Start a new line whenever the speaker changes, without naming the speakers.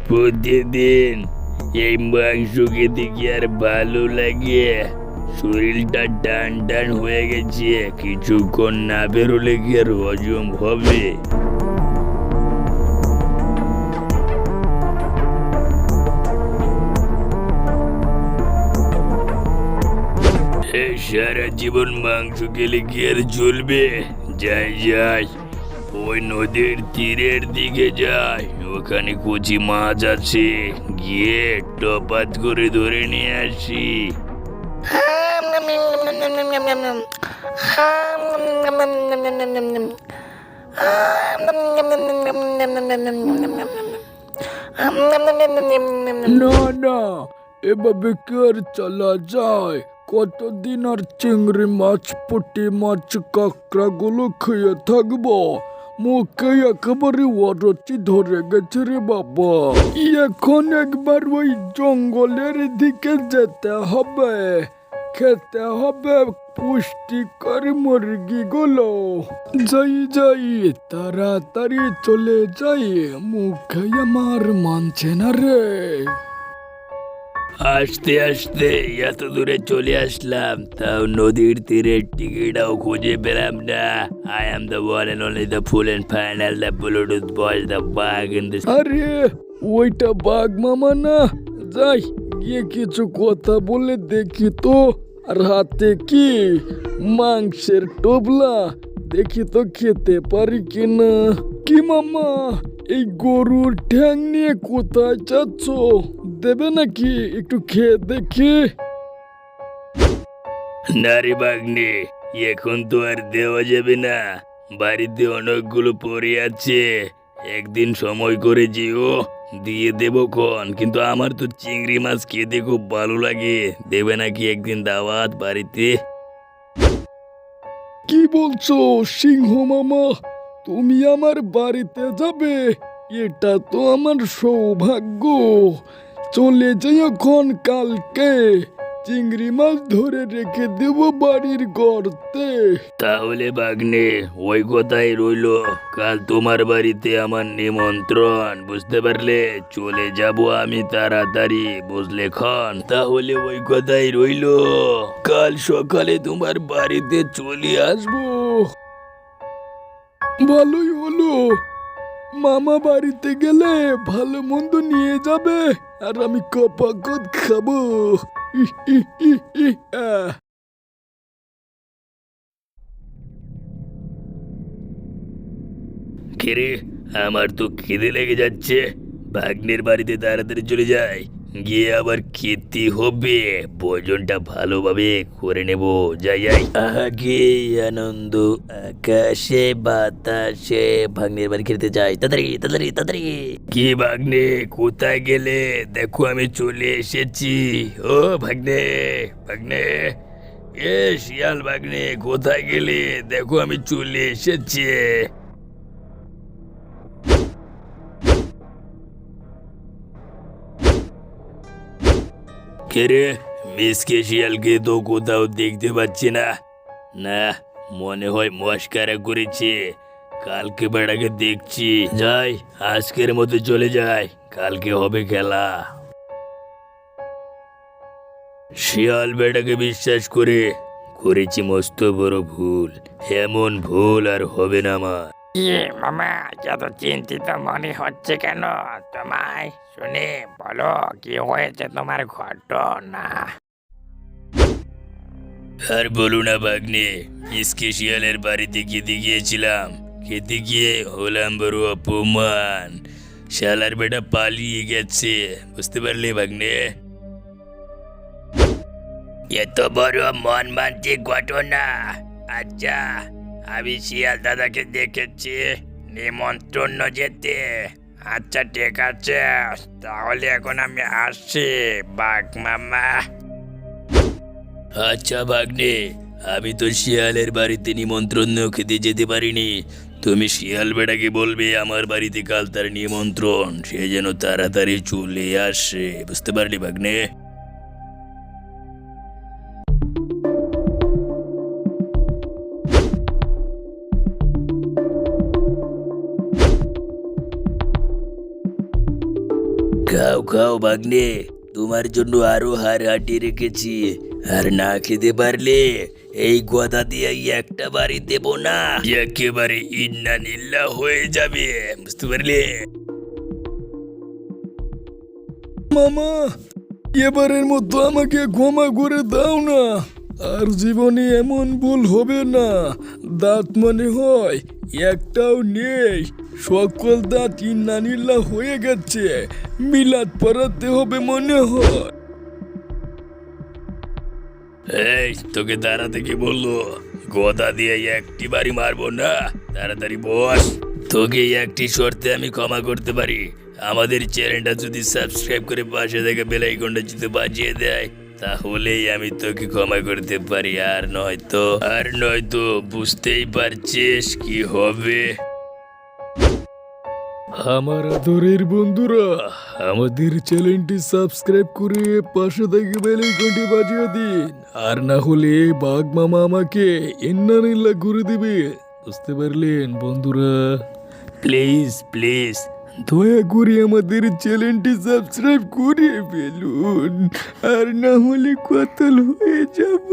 প্রতিদিন এই মাংস খেতে কি আর ভালো লাগে? শরীরটা টান টান হয়ে গেছে, কিছুক্ষণ না বেরোলে কি আর হজম হবে? সারা জীবন মাংস খেলে কি আর চলবে? যাই যাই, ওই নদীর তীরের দিকে যাই, ওখানে কচি মাছ আছে, গিয়ে টপাত করে ধরে নিয়ে আসি।
না না, এভাবে কি আর চলা যায়? কতদিন আর চিংড়ি মাছ, পুঁটি মাছ, কাঁকড়া গুলো খেয়ে থাকবো? মুখে একেবারে অরুচি ধরে গেছে রে বাবা। এখন একবার ওই জঙ্গলের দিকে যেতে হবে, খেতে হবে পুষ্টিকর মুরগিগুলো। যাই যাই, তাড়াতাড়ি চলে যাই, মুখে আমার মানছে না রে।
আস্তে আস্তে এত দূরে চলে আসলাম, তাও নদীর তীরের টিকিটাও খুঁজে পেলাম না। I am the one and only the full and final the Bluetooth boy the bagh in this.
আরে ওইটা বাঘ মামা না? যাই গিয়ে কিছু কথা বলে দেখি তো। আর হাতে কি মাংসের টোপলা, দেখি তো খেতে পারি কিনা। কি মামা, এই গরুর ঠ্যাং নিয়ে কোথায় যাচ্ছ? দেবে নাকি? একটু খেয়ে দেখি।
না রে বাঘনে, এখন তো আর দেওয়া যাবে না, বাড়িতে অনেকগুলো পড়ে আছে। একদিন সময় করে যেও, দিয়ে দেবো খন। কিন্তু আমার তো চিংড়ি মাছ খেতে খুব ভালো লাগে, দেবে নাকি একদিন দাওয়াত বাড়িতে?
কি বলছো সিংহ মামা? তুমি আমার বাড়িতে যাবে? এটা তো আমার সৌভাগ্য। চলে যাই এখন কালকে, চিংড়ি মাছ ধরে রেখে দেব বাড়ির গর্তে।
তাহলে বাঘনে ওই কথাই রইলো, কাল তোমার বাড়িতে আমার নিমন্ত্রণ, বুঝতে পারলে? চলে যাব আমি তাড়াতাড়ি, বুঝলে খন? তাহলে ওই কথাই রইলো, কাল সকালে তোমার বাড়িতে চলে আসবো।
ভালোই হলো, মামা বাড়িতে গেলে ভালো মন্দ নিয়ে যাবে, আর আমি কপাকত খাবো। ইহ, ইহ, ইহ, ইহ, আহ।
রে, আমার তো খিদে লেগে যাচ্ছে, ভাগ্নের বাড়িতে তাড়াতাড়ি চলে যায়, গিয়ে আবার খেতে হবে, ভোজনটা ভালোভাবে করে নেব। যাই যাই, আগে আনন্দ আকাশে বাতাসে, ভাগ্নের বাড়ি খেতে যাই, তাড়াতাড়ি তাড়াতাড়ি তাড়াতাড়ি। কি ভাগ্নে, কোথায় গেলে? দেখো আমি চলে এসেছি। ও ভাগ্নে, ভাগ্নে, এ শিয়াল ভাগ্নে, কোথায় গেলে? দেখো আমি চলে এসেছি। রে, মিসকে শিয়ালকে তো কোথাও দেখতে পাচ্ছি না। না, মনে হয় মস্কারা করেছে, কালকে বেড়াকে দেখছি। যাই, আজকের মতো চলে যায়, কালকে হবে খেলা। শিয়াল বেড়াকে বিশ্বাস করে করেছি মস্ত বড় ভুল, এমন ভুল আর হবে না আমার।
ইয়ে মামা, এত চিন্তিত মনে হচ্ছে কেন তোমায়? শুনে বলো, কি হয়েছে তোমার ঘটনা?
আর বলো না ভাগ্নে, মিসকে শিয়ালের বাড়িতে খেতে গিয়েছিলাম, খেতে গিয়ে হলাম বড় অপমান। শালার বেটা পালিয়ে গেছে, বুঝতে পারলে ভাগ্নে? এত বড় মন মান্তিক ঘটনা। আচ্ছা, আমি শিয়াল দাদাকে দেখেছি, নিমন্ত্রণ যেতে। আচ্ছা ঠিক আছে, তাহলে এখন আমি আসছি বাঘ মামা। আচ্ছা ভাগ্নে, আমি তো শিয়ালের বাড়িতে নিমন্ত্রণ খেতে যেতে পারিনি, তুমি শিয়াল বেটাকে বলবে আমার বাড়িতে কাল তার নিমন্ত্রণ, সে যেন তাড়াতাড়ি চলে আসে, বুঝতে পারলি ভাগ্নে? খাও ভাগ্নে, তোমার জন্য আরো হাড় রেখেছি। আর না খেতে পারলে এই গদা দিয়ে একটা বাড়ি দেব না, একেবারে ইন্না নিল্লা হয়ে যাবে, বুঝতে পারলে?
মামা, এবারের মতো আমাকে ক্ষমা করে দাও না। আর জীবনে এমন ভুল হবে না। দাঁত মনে হয় একটাও নেই, সকল দাঁত ইন্নানিল্লা হয়ে গেছে। মিলাদ পড়াতে হবে মনে হয়।
এই তোকে দাঁড়াতে কি বললো? গদা দিয়ে একটি বাড়ি মারবো না, তাড়াতাড়ি বস। তোকে একটি শর্তে আমি ক্ষমা করতে পারি, আমাদের চ্যানেলটা যদি সাবস্ক্রাইব করে পাশে থেকে বেল আইকনটা যদি বাজিয়ে দেয়, তাহলেই আমি তোকে ক্ষমা করতে পারি। আর নয়তো বুঝতেই পারছিস কি হবে।
আমার আদরের বন্ধুরা, আমাদের চ্যানেলটি সাবস্ক্রাইব করে পাশে থেকে বেল আইকনটি বাজিয়ে দিন। আর না হলে বাঘ মামা আমাকে ইন্নানিল্লা করে দিবে, বুঝতে পারলেন বন্ধুরা?
প্লিজ প্লিজ
দয়া করে আমাদের চ্যানেলটি সাবস্ক্রাইব করে ফেলুন, আর না হলে কতল হয়ে যাব।